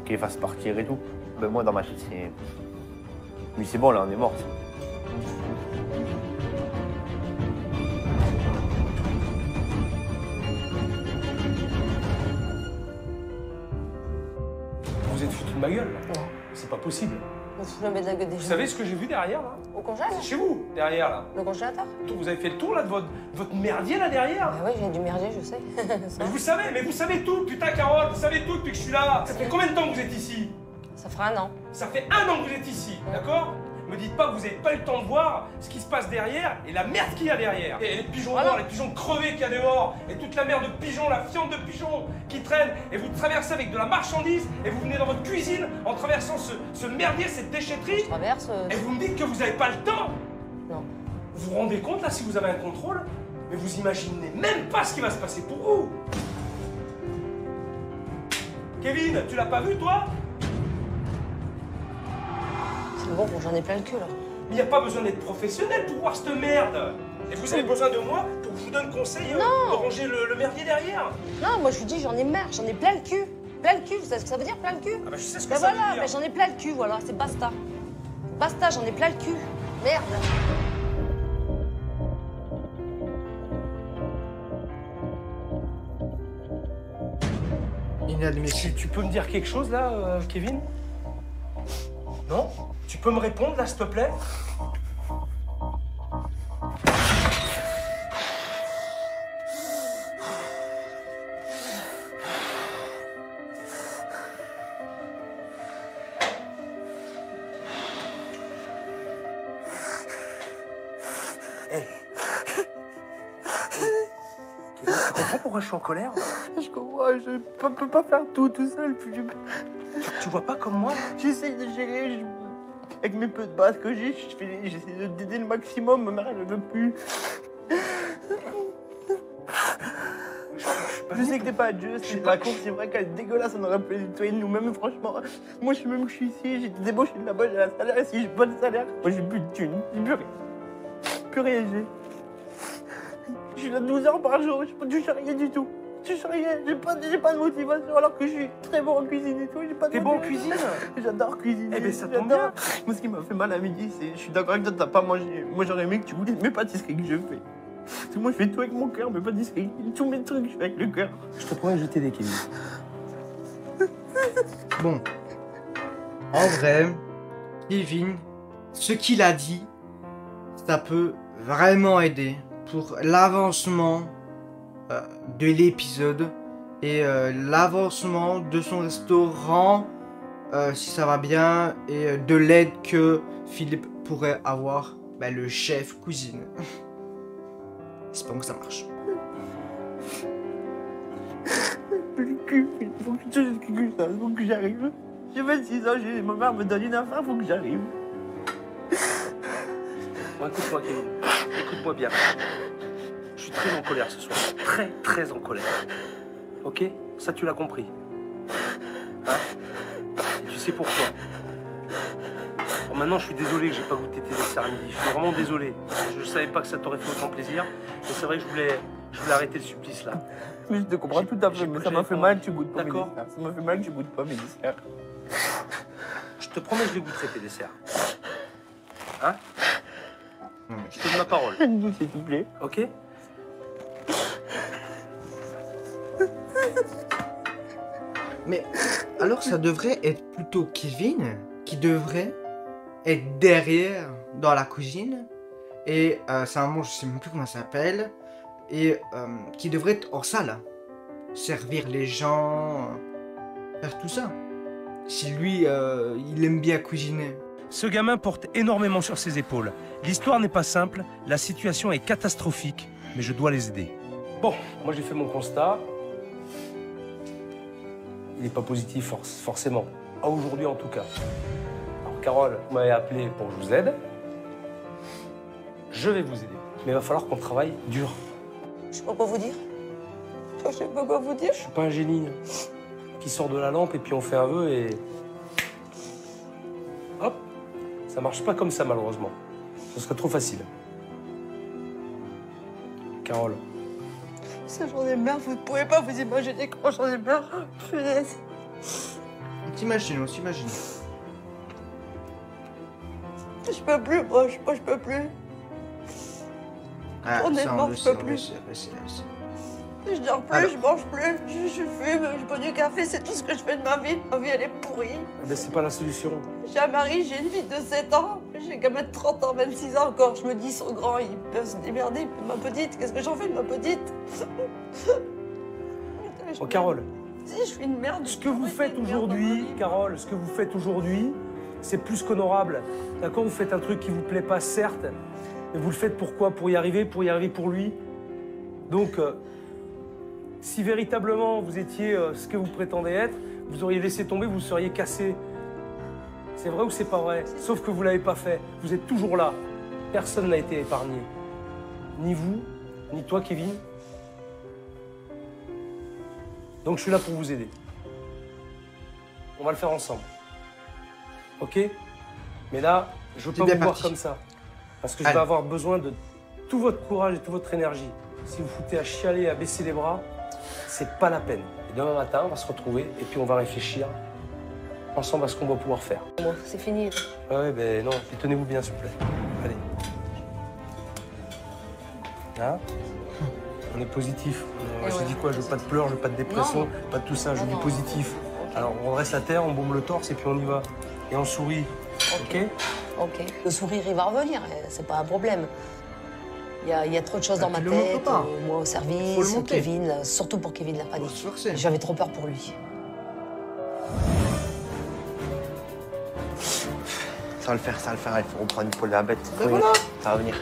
qu'il fasse partir et tout. Ben, moi, dans ma tête, c'est. Mais c'est bon, là, on est mort. Vous êtes foutu de ma gueule, là. C'est pas possible. Je me fous jamais de la gueule des Vous gens. savez ce que j'ai vu derrière, là? Au congélateur? C'est chez vous, derrière, là. Le congélateur? Vous avez fait le tour, là, de votre merdier, là, derrière? Ah ouais, j'ai du merdier, je sais. Ça, Mais vous savez tout, putain, Carole, vous savez tout depuis que je suis là. Ça fait combien de temps que vous êtes ici? ça fera un an. Ça fait 1 an que vous êtes ici, d'accord? Me dites pas que vous n'avez pas eu le temps de voir ce qui se passe derrière et la merde qu'il y a derrière. Et les pigeons Voilà. morts, les pigeons crevés qu'il y a dehors, et toute la merde de pigeons, la fiente de pigeons qui traîne, et vous traversez avec de la marchandise, et vous venez dans votre cuisine en traversant ce merdier, cette déchetterie, Je traverse. et vous me dites que vous n'avez pas le temps. Non. Vous vous rendez compte là si vous avez un contrôle? Mais vous imaginez même pas ce qui va se passer pour vous. Kevin, tu l'as pas vu toi? C'est bon, j'en ai plein le cul là. Il n'y a pas besoin d'être professionnel pour voir cette merde. Et vous avez besoin de moi pour que je vous donne conseil de ranger le merdier derrière. Non, moi je vous dis, j'en ai marre, j'en ai plein le cul. Plein le cul, vous savez ce que ça veut dire, plein le cul? Ah bah je sais ce que Ben ça voilà, veut dire. ben j'en ai plein le cul, voilà, c'est basta. Basta, j'en ai plein le cul. Merde. Inadmissible. Tu peux me dire quelque chose là, Kevin? Non? Tu peux me répondre là, s'il te plaît? Hey. Tu comprends pourquoi je suis en colère? Je comprends, je peux pas faire tout seul. Tu vois pas comme moi? J'essaye de gérer, avec mes peu de base que j'ai, j'essaie d'aider le maximum, ma mère elle ne veut plus. Je sais que t'es pas Dieu, la course c'est vrai qu'elle est dégueulasse, on aurait pu les nettoyer nous-mêmes, franchement. Moi je suis même que je suis ici, j'ai été débauché de là-bas, j'ai un salaire, si j'ai pas de salaire, moi j'ai plus de thunes, j'ai plus rien. Plus rien j'ai. Je suis là 12 heures par jour, je ne touche rien du tout. Je touche rien, j'ai pas de motivation alors que je suis très bon en cuisine et tout, j'ai pas de T'es bon en motivation. cuisine? J'adore cuisiner. Eh ben ça tombe j'adore. bien. Moi ce qui m'a fait mal à midi, c'est, je suis d'accord avec toi, t'as pas mangé. Moi j'aurais aimé que tu goûtes mes pâtisseries que je fais. Moi, je fais tout avec mon cœur, mais pas d'essayer. Tous mes trucs, je fais avec le cœur. Je te promets, je vais t'aider, Kevin. Bon. En vrai, Kevin, ce qu'il a dit, ça peut vraiment aider pour l'avancement de l'épisode et l'avancement de son restaurant, si ça va bien, et de l'aide que Philippe pourrait avoir, le chef cuisine. Espérons que ça marche. Le cul, faut que j'arrive. J'ai 26 ans, ma mère me donne une affaire, faut que j'arrive. Bon, écoute-moi, Kevin. Écoute-moi bien. Je suis très en colère ce soir. Très, très en colère. Ok? Ça, tu l'as compris. Hein? Et tu sais pourquoi? Bon, maintenant, je suis désolé que j'ai pas goûté tes desserts à midi. Je suis vraiment désolé. Je savais pas que ça t'aurait fait autant plaisir. Mais c'est vrai que je voulais arrêter le supplice, là. Mais je te comprends tout à fait, mais ça m'a fait mal que tu goûtes pas mes D'accord. desserts. Ça m'a fait mal que tu goûtes pas mes desserts. Je te promets que je les goûterai, tes desserts. Hein? Je te donne ma parole. S'il te plaît. Ok? Mais alors ça devrait être plutôt Kevin qui devrait être derrière dans la cuisine et c'est un mot, je sais même plus comment ça s'appelle, et qui devrait être en salle, servir les gens, faire tout ça. Si lui, il aime bien cuisiner. Ce gamin porte énormément sur ses épaules. L'histoire n'est pas simple, la situation est catastrophique, mais je dois les aider. Bon, moi j'ai fait mon constat. Il n'est pas positif forcément. À aujourd'hui en tout cas. Alors Carole, vous m'avez appelé pour que je vous aide. Je vais vous aider. Mais il va falloir qu'on travaille dur. Je sais pas quoi vous dire. Je sais pas quoi vous dire. Je suis pas un génie qui sort de la lampe et puis on fait un vœu et... Hop, ça marche pas comme ça malheureusement. Ce serait trop facile. Carole. Ça, j'en ai marre, vous ne pouvez pas vous imaginer comment j'en ai marre. Punaise. On s'imagine. Je peux plus, moi, je peux plus. Ah, On est ça, mort, le je sait, peux plus. le sait. Je dors plus, Alors. je mange plus, je fume, je bois du café, c'est tout ce que je fais de ma vie. Ma vie, elle est pourrie. Mais c'est pas la solution. J'ai un mari, j'ai une fille de 7 ans. J'ai qu'à mettre 30 ans, 26 ans encore. Je me dis, ils sont grands, ils peuvent se démerder. Ma petite, qu'est-ce que j'en fais de ma petite? Oh Carole, Si, je suis une merde. ce que vous faites aujourd'hui, Carole, ce que vous faites aujourd'hui, c'est plus qu'honorable. D'accord, vous faites un truc qui vous plaît pas, certes, mais vous le faites pourquoi? Pour y arriver pour lui. Donc, si véritablement vous étiez ce que vous prétendez être, vous auriez laissé tomber, vous seriez cassé. C'est vrai ou c'est pas vrai? Sauf que vous l'avez pas fait. Vous êtes toujours là. Personne n'a été épargné. Ni vous, ni toi, Kevin. Donc je suis là pour vous aider. On va le faire ensemble. Ok? Mais là, je veux pas bien vous voir parti. comme ça. Parce que je Allez. vais avoir besoin de tout votre courage et toute votre énergie. Si vous foutez à chialer, à baisser les bras, c'est pas la peine. Et demain matin, on va se retrouver et puis on va réfléchir ensemble à ce qu'on va pouvoir faire. Bon, c'est fini. Ouais, ben non, puis tenez-vous bien, s'il vous plaît. Allez. Hein? On est positif. Eh Je ouais. dis quoi? Je veux pas de pleurs, je veux pas de dépression, Non. pas de tout ça, je Non, dis non. positif. Ok. Alors on reste à terre, on bombe le torse et puis on y va. Et on sourit. Ok? Ok. Le sourire, il va revenir, c'est pas un problème. Il y a trop de choses dans ma tu le montres tête, pas. moi au Faut service, le montrer. Kevin, surtout pour Kevin l'a pas Faut dit. se forcer. J'avais trop peur pour lui. Ça va le faire, il faut reprendre une poêle à la bête. Ben Oui, voilà. ça va venir.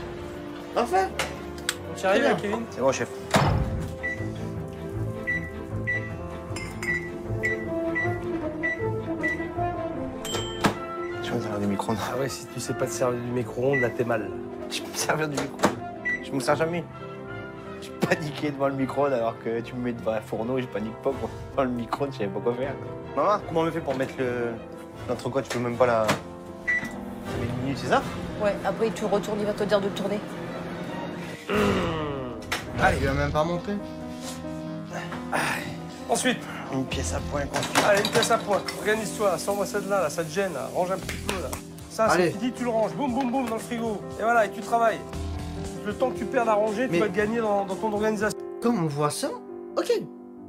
Parfait. On t'y arrive, Très bien. Kevin? C'est bon, chef. Je vais me servir du micro-ondes. Ah ouais, si tu sais pas te servir du micro-ondes, là t'es mal. Je vais me servir du micro-ondes. Je me sers jamais. Je paniquais devant le micro-ondes alors que tu me mets devant un fourneau, je panique pas. Moi. Devant le micro-ondes, je savais pas quoi faire. Maman, comment on me fait pour mettre l'entrecôte? Tu peux même pas la... Ça met une minute, c'est ça? Ouais, après tu retournes, il va te dire de tourner. Allez, il va même pas monter. Ensuite, Une pièce à point construite. allez, une pièce à point. Organise-toi, là, sors-moi ça de là, ça te gêne, là. Range un petit peu, là. Ça, Allez. c'est fini, tu le ranges. Boum, boum, boum, dans le frigo. Et voilà, et tu travailles. le temps que tu perds à ranger, tu vas te gagner dans ton organisation. Quand on voit ça, ok,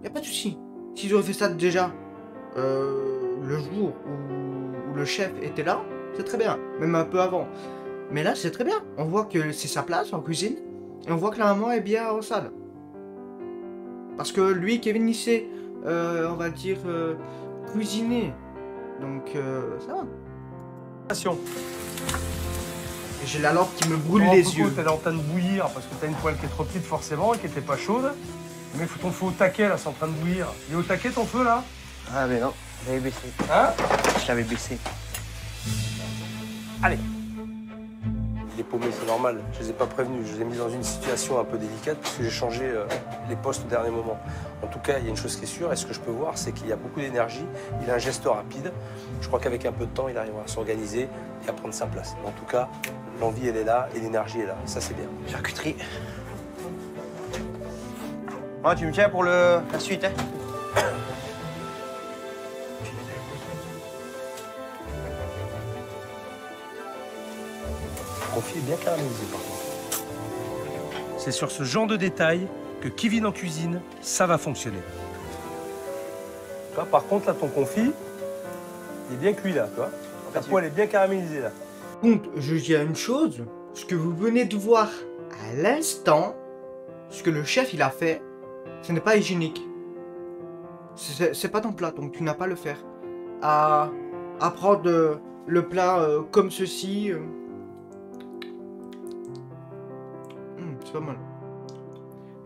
y a pas de souci. S'ils auraient fait ça déjà le jour où le chef était là, c'est très bien, même un peu avant. Mais là, c'est très bien. On voit que c'est sa place en cuisine, et on voit que la maman est bien en salle. Parce que lui, Kevin, il sait, on va dire, cuisiner. Donc, ça va. Et j'ai la lampe qui me brûle les yeux. Elle est en train de bouillir parce que t'as une poêle qui est trop petite forcément et qui était pas chaude. Mais ton feu au taquet là, c'est en train de bouillir. Il est au taquet ton feu là? Ah mais non, je l'avais baissé. Hein? Je l'avais baissé. Allez. Les paumés, c'est normal. Je les ai pas prévenus. Je les ai mis dans une situation un peu délicate parce que j'ai changé les postes au dernier moment. En tout cas, il y a une chose qui est sûre, et ce que je peux voir, c'est qu'il y a beaucoup d'énergie. Il a un geste rapide. Je crois qu'avec un peu de temps, il arrivera à s'organiser et à prendre sa place. En tout cas, l'envie, elle est là et l'énergie est là. Ça, c'est bien. Charcuterie. Ah, tu me tiens pour la suite, hein? Le confit est bien caramélisé, par contre. C'est sur ce genre de détails que Kevin en cuisine, ça va fonctionner. Toi, par contre, là, ton confit, il est bien cuit, là, tu vois. Ta poêle est bien caramélisée, là. Par contre, je dis une chose, ce que vous venez de voir à l'instant, ce que le chef il a fait, ce n'est pas hygiénique. C'est pas ton plat, donc tu n'as pas à le faire. À prendre le plat comme ceci. C'est pas mal.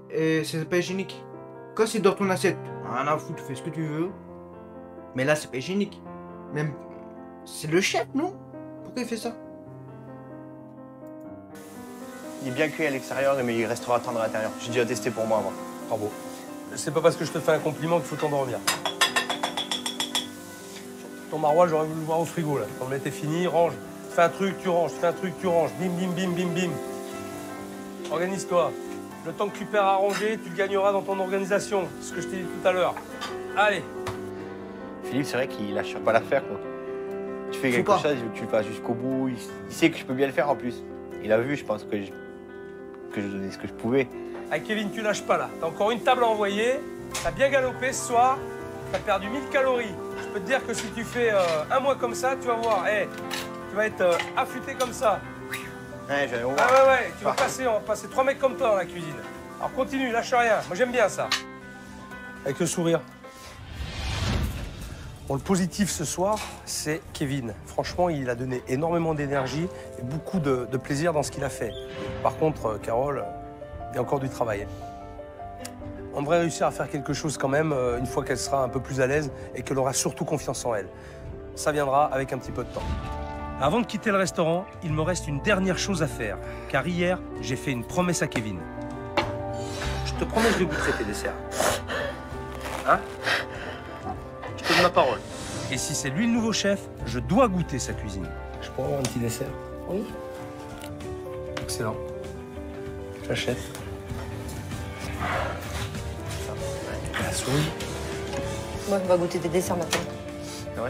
Et c'est pas hygiénique. Quand c'est dans ton assiette, rien à foutre, tu fais ce que tu veux. Mais là, c'est pas hygiénique. Même, c'est le chef, non? Pourquoi il fait ça? Il est bien cuit à l'extérieur, mais il restera tendre à l'intérieur. J'ai déjà testé pour moi avant. Bravo. C'est pas parce que je te fais un compliment qu'il faut t'endormir. Ton maroilles, j'aurais voulu le voir au frigo, là. Quand le était fini, range. Fais un truc, tu ranges. Fais un truc, tu ranges. Bim, bim, bim, bim, bim. Organise-toi. Le temps que tu perds à ranger, tu le gagneras dans ton organisation. C'est ce que je t'ai dit tout à l'heure. Allez. Philippe, c'est vrai qu'il lâche pas l'affaire, quoi. Tu fais quelque chose, il veut que tu le fasses jusqu'au bout. Il sait que je peux bien le faire en plus. Il a vu, je pense, que je donnais ce que je pouvais. Allez, Kevin, tu lâches pas là. T'as encore une table à envoyer. T'as bien galopé ce soir. T'as perdu 1000 calories. Je peux te dire que si tu fais un mois comme ça, tu vas voir. Hey, tu vas être affûté comme ça. Ouais, je vais voir. Ah ouais, tu vas passer, on va passer 3 mecs comme toi dans la cuisine. Alors continue, lâche rien. Moi j'aime bien ça. Avec le sourire. Bon, le positif ce soir, c'est Kevin. Franchement, il a donné énormément d'énergie et beaucoup de plaisir dans ce qu'il a fait. Par contre, Carole, il y a encore du travail. On devrait réussir à faire quelque chose quand même une fois qu'elle sera un peu plus à l'aise et qu'elle aura surtout confiance en elle. Ça viendra avec un petit peu de temps. Avant de quitter le restaurant, il me reste une dernière chose à faire. Car hier, j'ai fait une promesse à Kevin. Je te promets que je goûterai tes desserts. Hein? Je te donne ma parole. Et si c'est lui le nouveau chef, je dois goûter sa cuisine. Je pourrais avoir un petit dessert? Oui. Excellent. J'achète. La souris. Moi, on va goûter tes desserts maintenant. Ouais.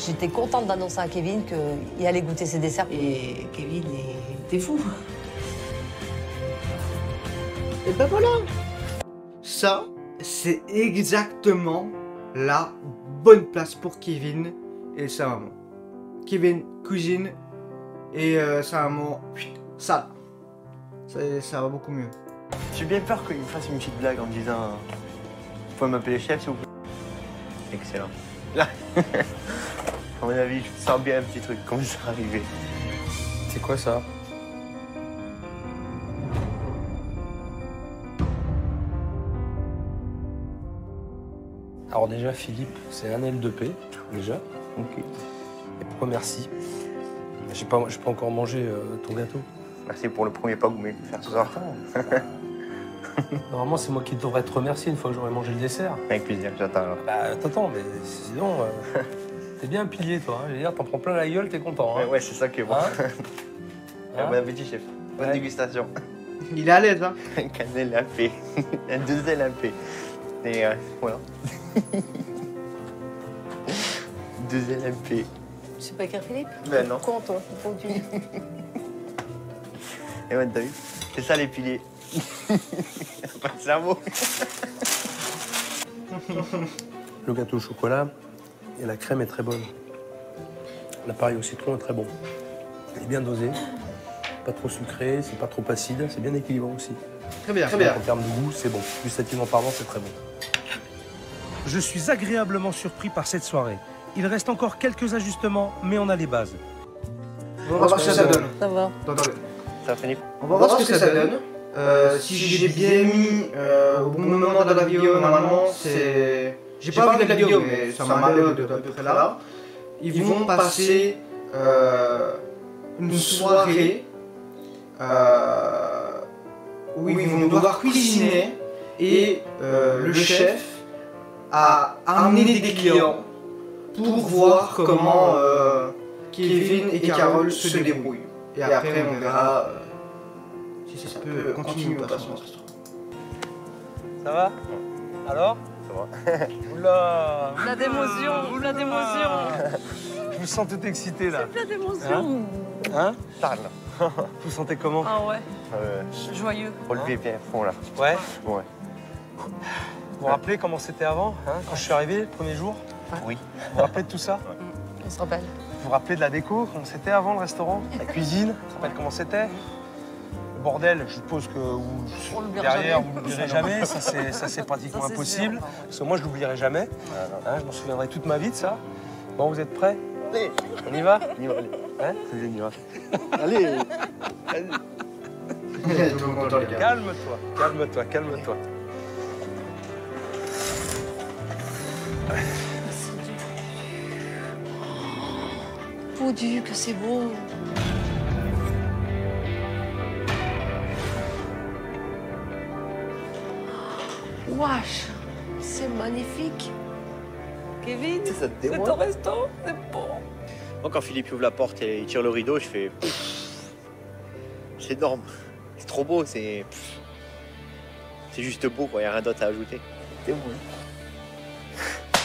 J'étais contente d'annoncer à Kevin qu'il allait goûter ses desserts. Et Kevin était fou. Et ben voilà. Ça, c'est exactement la bonne place pour Kevin et sa maman. Kevin cuisine et sa maman, ça va beaucoup mieux. J'ai bien peur qu'il me fasse une petite blague en me disant « Vous pouvez m'appeler chef, s'il vous plaît ?» Excellent. Là, à mon avis, je sens bien un petit truc comme ça arriver. C'est quoi ça? Alors déjà, Philippe, c'est un L2P, déjà. Ok. Et pourquoi merci? J'ai pas encore mangé ton gâteau. Merci pour le premier pas que vous m'avez fait faire ce soir. Normalement, c'est moi qui devrais te remercier une fois que j'aurai mangé le dessert. Avec plaisir, j'attends alors. Bah, t'attends, mais sinon, t'es bien pilier, toi. Hein. Je veux dire, t'en prends plein la gueule, t'es content. Hein. Ouais, c'est ça qui est bon. Hein? Bon appétit, chef. Bonne dégustation. Il est à l'aise, hein? Un cannelle à paix. Un 2 L à paix. Et voilà. 2 L à paix. Tu sais pas écrire Philippe? Ben non. Con, toi. Continue. Et ouais, t'as vu? C'est ça les piliers. Pas de cerveau. Le gâteau au chocolat et la crème est très bonne. L'appareil au citron est très bon. Il est bien dosé, pas trop sucré, c'est pas trop acide, c'est bien équilibré aussi. Très bien, très bien. En termes de goût, c'est bon. Gustativement parlant, c'est très bon. Je suis agréablement surpris par cette soirée. Il reste encore quelques ajustements, mais on a les bases. On va voir ce que ça donne. Ça va. Attendez. Ça finit. On va voir ce que ça donne. Si j'ai bien mis au bon moment de la vidéo, normalement, c'est... J'ai pas vu la vidéo, mais ça m'a l'air de à peu près là. Ils vont passer une soirée où ils vont devoir cuisiner et le chef a amené des clients pour voir comment Kevin et Carole se débrouillent. Et après, on verra si ça peut continuer ou pas dans ce restaurant. Ça va? Alors? Ça va. Oula! Plein d'émotions, plein d'émotions. Je me sens tout excité là. Plein d'émotions. Hein? Parle. Vous vous sentez comment? Ah ouais, joyeux. Relevé bien fond là. Ouais? Ouais. Vous vous rappelez comment c'était avant, hein, quand je suis arrivé le premier jour? Oui. Vous vous rappelez de tout ça? On se rappelle. Vous vous rappelez de la déco, comment c'était avant le restaurant? La cuisine, vous vous rappelez comment c'était? Le bordel, je suppose que On l'oubliera derrière, jamais. vous l'oublierez jamais. Ça, c'est pratiquement Ça, c'est impossible. sûr. Parce que moi, je l'oublierai jamais. Hein, je m'en souviendrai toute ma vie de ça. Bon, vous êtes prêts? Allez. On y va? On y va, allez. Hein? On y va. Allez. Calme-toi, calme-toi, calme-toi. Oh Dieu, que c'est beau. Wesh, c'est magnifique. Kevin, Ça te c'est démonte. ton resto, c'est beau. Moi, quand Philippe ouvre la porte et il tire le rideau, je fais. C'est énorme. C'est trop beau, c'est. C'est juste beau, quoi. Il n'y a rien d'autre à ajouter. C'est bon.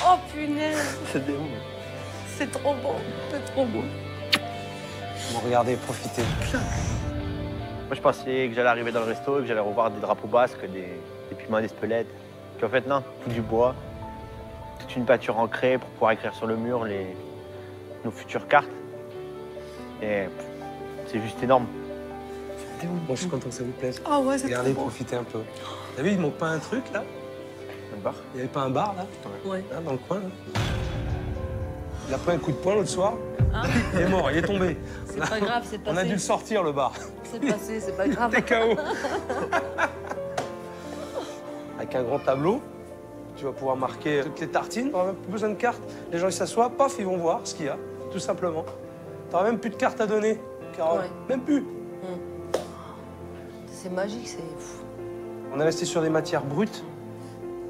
Oh punaise, C'est des mots. c'est trop beau, c'est trop beau. Bon, regardez, profitez. Moi, je pensais que j'allais arriver dans le resto et que j'allais revoir des drapeaux basques, des piments d'Espelette. Puis en fait, non, tout du bois, toute une peinture ancrée pour pouvoir écrire sur le mur nos futures cartes. Et c'est juste énorme. Bon, je suis content que ça vous plaise. Ah ouais, c'est Regardez, trop beau. profitez un peu. T'as vu, il manque pas un truc, là? Un bar. Il n'y avait pas un bar, là? Ouais. Là, dans le coin, là? Il a pris un coup de poing l'autre soir. Hein? Il est mort, il est tombé. C'est pas grave, c'est On a dû le passé. sortir, le bar. C'est passé, c'est pas grave. T'es KO. Avec un grand tableau, tu vas pouvoir marquer toutes les tartines. Tu n'auras même plus besoin de cartes. Les gens, ils s'assoient, paf, ils vont voir ce qu'il y a, tout simplement. Tu n'auras même plus de cartes à donner, Carole. Ouais. Même plus. C'est magique, c'est fou. On est resté sur des matières brutes,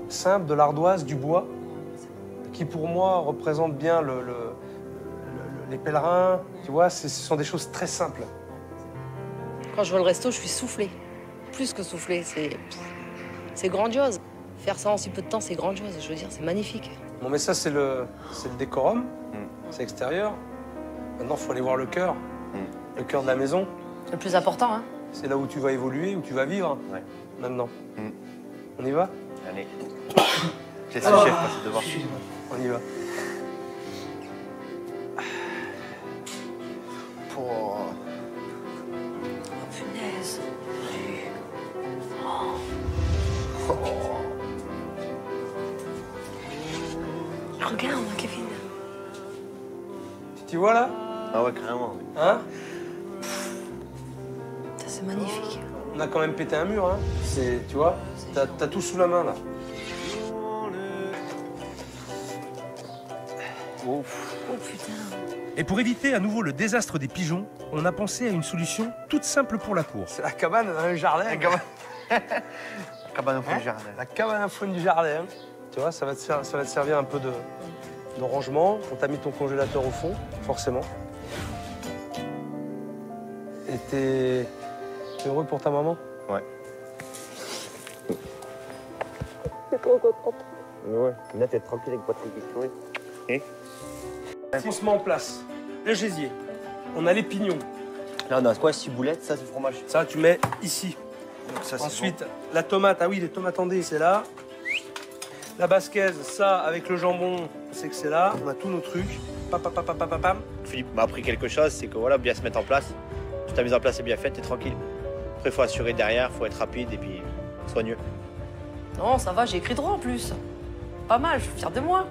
simples, de l'ardoise, du bois, qui pour moi représentent bien les pèlerins. Tu vois, ce sont des choses très simples. Quand je vois le resto, je suis soufflée. Plus que soufflée, c'est grandiose. Faire ça en si peu de temps, c'est grandiose. Je veux dire, c'est magnifique. Bon, mais ça, c'est le décorum, c'est extérieur. Maintenant, il faut aller voir le cœur, le cœur de la maison. C'est le plus important, hein. C'est là où tu vas évoluer, où tu vas vivre, Ouais. maintenant. Mm. On y va? Allez. Je laisse le chef passer devant. On y va. Pour... Oh punaise. Regarde, Kevin. Tu t'y vois, là? Ah ouais, carrément. Oui. Hein? Ça, c'est magnifique. On a quand même pété un mur, hein? Tu vois? T'as tout sous la main, là. Ouf. Oh putain. Et pour éviter à nouveau le désastre des pigeons, on a pensé à une solution toute simple pour la cour. C'est la cabane dans le jardin. Cabane au fond du jardin. La cabane à fond du jardin. Tu vois, ça va te servir un peu de rangement. On t'a mis ton congélateur au fond, forcément. Et t'es heureux pour ta maman? Ouais. C'est trop content. Ouais. Là, t'es tranquille avec votre équipe. On se met en place. Le gésier. On a les pignons. Là, on a quoi, ciboulette, ça, c'est le fromage. Ça, tu mets ici. Donc ça, c'est Ensuite, la tomate. Ah oui, les tomates andées, c'est là. La basquaise, ça, avec le jambon, c'est que c'est là. On a tous nos trucs. Pam. bon. Philippe m'a appris quelque chose, c'est que voilà, bien se mettre en place. Si ta mise en place est bien faite, t'es tranquille. Après, il faut assurer derrière, il faut être rapide et puis soigneux. Non, ça va, j'ai écrit droit en plus. Pas mal, je suis fière de moi.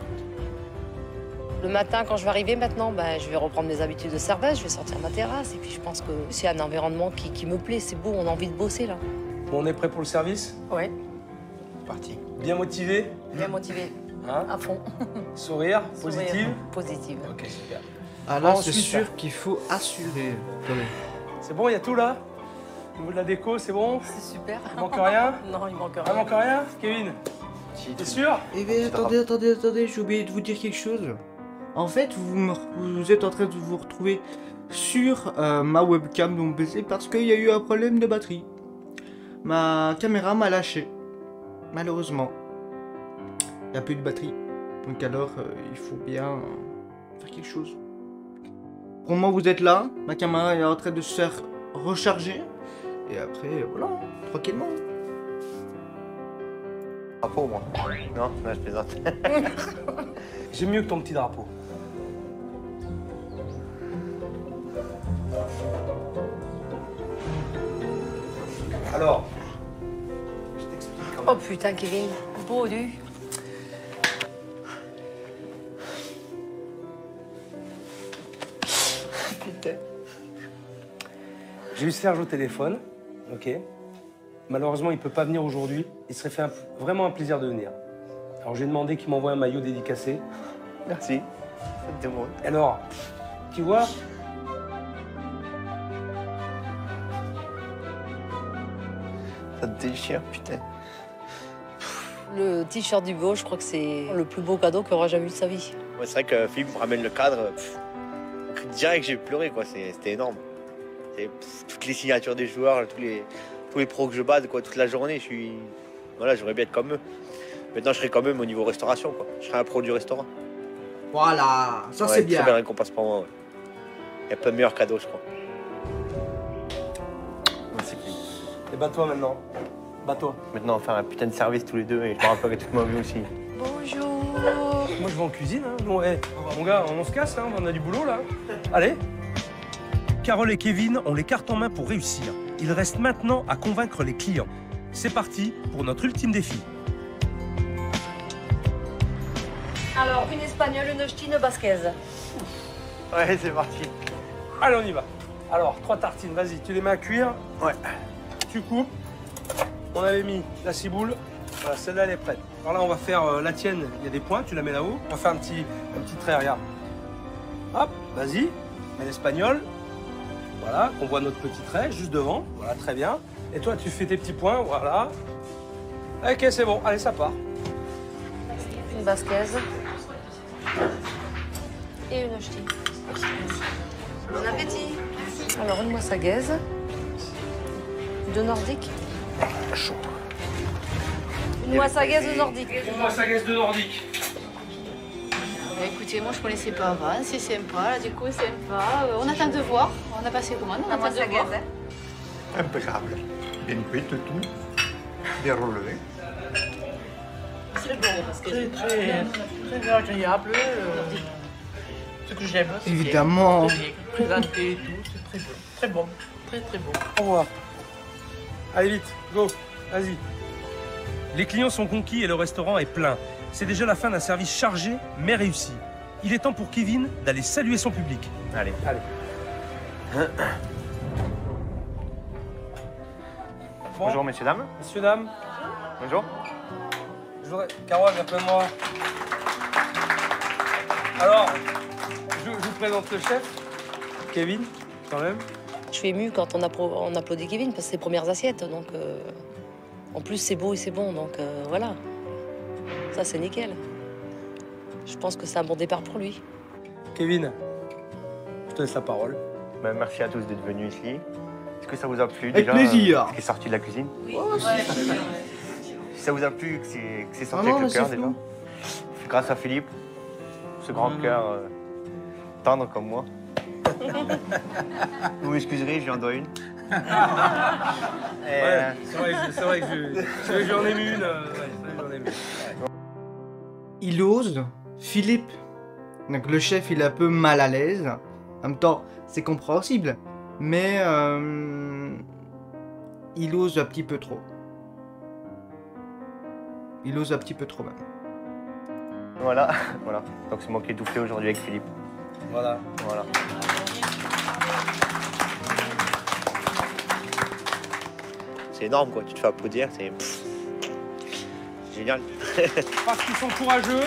Le matin, quand je vais arriver maintenant, ben, je vais reprendre mes habitudes de serveuse, je vais sortir ma terrasse. Et puis je pense que c'est un environnement qui me plaît, c'est beau, on a envie de bosser là. Bon, on est prêt pour le service? Ouais, Parti. Bien motivé? bien motivé, Hein? à fond. Sourire? Positive? Positive. Ok, super. Ah là, Ensuite, c'est sûr qu'il faut assurer. Attendez. C'est bon, il y a tout là? Au niveau de la déco, c'est bon? C'est super. Il manque rien? Non, il manque Il rien. manque rien? Kevin? T'es sûr? Eh bien, attendez, j'ai oublié de vous dire quelque chose. En fait, vous êtes en train de vous retrouver sur ma webcam de mon PC parce qu'il y a eu un problème de batterie. Ma caméra m'a lâché, malheureusement. Il n'y a plus de batterie. Donc alors, il faut bien faire quelque chose. Pour moi, vous êtes là, ma caméra est en train de se faire recharger. Et après, voilà, tranquillement. Drapeau, moi. Non, je plaisante. J'ai mieux que ton petit drapeau. Alors, je t'explique quand même. Oh putain, Kevin, beau du. Putain. J'ai eu Serge au téléphone, ok. Malheureusement, il peut pas venir aujourd'hui. Il serait fait vraiment un plaisir de venir. Alors j'ai demandé qu'il m'envoie un maillot dédicacé. Merci. Ça te demande. Alors, tu vois, Ça te déchire, putain. Le t-shirt du beau, je crois que c'est le plus beau cadeau qu'il aura jamais eu de sa vie. Ouais, c'est vrai que Philippe me ramène le cadre. Direct, j'ai pleuré, quoi. C'était énorme. Toutes les signatures des joueurs, tous les pros que je bade, quoi, toute la journée, voilà, j'aurais bien être comme eux. Maintenant, je serai comme eux, mais au niveau restauration, quoi. Je serai un pro du restaurant. Voilà, ça Ouais, c'est bien. Très belle récompense pour moi, ouais. Il n'y a pas de meilleur cadeau, je crois. Merci, Philippe. et bats-toi maintenant. Bats-toi. Maintenant, on va faire un putain de service tous les deux et je me rappellerai toute ma vie aussi. Bonjour. Moi, je vais en cuisine. Hein. Bon, mon gars, on se casse, hein. On a du boulot, là. Allez. Carole et Kevin ont les cartes en main pour réussir. Il reste maintenant à convaincre les clients. C'est parti pour notre ultime défi. Alors, une espagnole, une ch'ti, une basquaise. Ouais, c'est parti. Allez, on y va. Alors, 3 tartines, vas-y, tu les mets à cuire. Ouais. Tu coupes. On avait mis la ciboule. Voilà, celle-là, elle est prête. Alors là, on va faire la tienne. Il y a des points, tu la mets là-haut. On va faire un petit trait, regarde. Hop, vas-y. Mets l'espagnol. Voilà, qu'on voit notre petit trait juste devant. Voilà, très bien. Et toi, tu fais tes petits points, voilà. Ok, c'est bon. Allez, ça part. Une basquaise. Et une ch'ti. Bon appétit. Alors, une moissagaise. 2 nordiques. Chaud. Une moissagaise nordique. Moi, ça gaze de nordique. Bah, écoutez, moi je connaissais pas avant, c'est sympa, la déco est sympa. On attend de voir, on a passé commande, on attend de voir. Impeccable. Bien cuite, tout. Bien relevé. C'est bon, parce que c'est très agréable. Ce que j'aime, c'est Évidemment. présenté et tout, c'est très bon. Très bon, très bon. Au revoir. Allez, vite, go. Vas-y. Les clients sont conquis et le restaurant est plein. C'est déjà la fin d'un service chargé mais réussi. Il est temps pour Kevin d'aller saluer son public. Allez. Bon. Bonjour, messieurs, dames. Messieurs, dames. Bonjour. Carole, viens près de moi. Alors, je vous présente le chef, Kevin, quand même. Je suis émue quand on applaudit Kevin parce que c'est ses premières assiettes. Donc, en plus, c'est beau et c'est bon. Donc, voilà. Ça, c'est nickel. Je pense que c'est un bon départ pour lui. Kevin, je te laisse la parole. Ben, merci à tous d'être venus ici. Est-ce que ça vous a plu Avec déjà plaisir. Ce qui est sorti de la cuisine? Oui, Si ça vous a plu, que c'est sorti Ah non, avec le mais cœur c'est déjà. flou. Grâce à Philippe, ce grand cœur tendre comme moi. Vous m'excuserez, je lui en dois une. Ouais, c'est vrai que j'en ai mis une. J'en ai mis. Il ose, Philippe, donc le chef, il est un peu mal à l'aise. En même temps, c'est compréhensible, mais il ose un petit peu trop. Il ose un petit peu trop même. Voilà, voilà. Donc c'est moi qui ai tout fait aujourd'hui avec Philippe. Voilà. Voilà. C'est énorme quoi, tu te fais applaudir, c'est génial. Parce qu'ils sont courageux.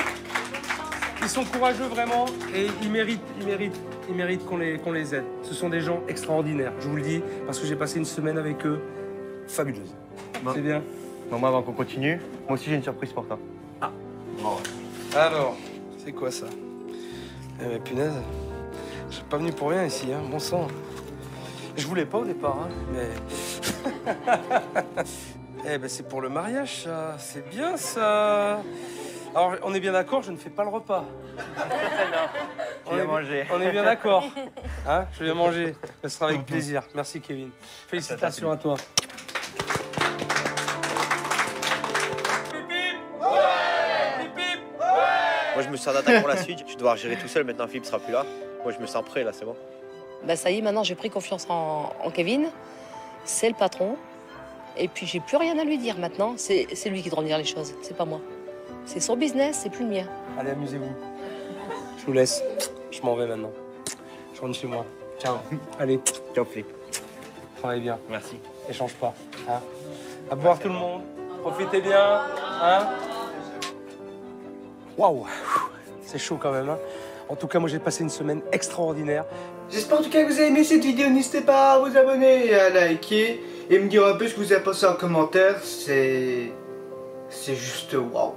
Ils sont courageux vraiment et ils méritent qu'on les aide. Ce sont des gens extraordinaires, je vous le dis, parce que j'ai passé une semaine avec eux fabuleuse. Bon. C'est bien. Bon, moi avant qu'on continue, moi aussi j'ai une surprise pour toi. Ah. Bon. Alors, c'est quoi ça? Eh mais punaise, je suis pas venu pour rien ici, hein, bon sang. Je voulais pas au départ, hein, mais... Eh ben c'est pour le mariage, ça. C'est bien, ça. Alors, on est bien d'accord, je ne fais pas le repas. Tu viens manger. On est bien d'accord. Hein, je viens manger. Ce sera avec plaisir. Merci, Kevin. Félicitations à toi. Moi je me sens d'attaque pour la suite, je vais devoir gérer tout seul maintenant, Philippe sera plus là. Moi je me sens prêt là, c'est bon. Ben ça y est, maintenant j'ai pris confiance en Kevin. C'est le patron. Et puis j'ai plus rien à lui dire maintenant. C'est lui qui doit dire les choses, c'est pas moi. C'est son business, c'est plus le mien. Allez, amusez-vous. Je vous laisse. Je m'en vais maintenant. Je rentre chez moi. Ciao. Allez. Ciao Philippe. Travaille bien. Merci. Échange pas. Hein. À boire tout le monde. Profitez bien. Hein. Waouh. C'est chaud quand même. Hein. En tout cas, moi j'ai passé une semaine extraordinaire. J'espère en tout cas que vous avez aimé cette vidéo. N'hésitez pas à vous abonner et à liker. Et me dire un peu ce que vous avez pensé en commentaire. C'est juste waouh.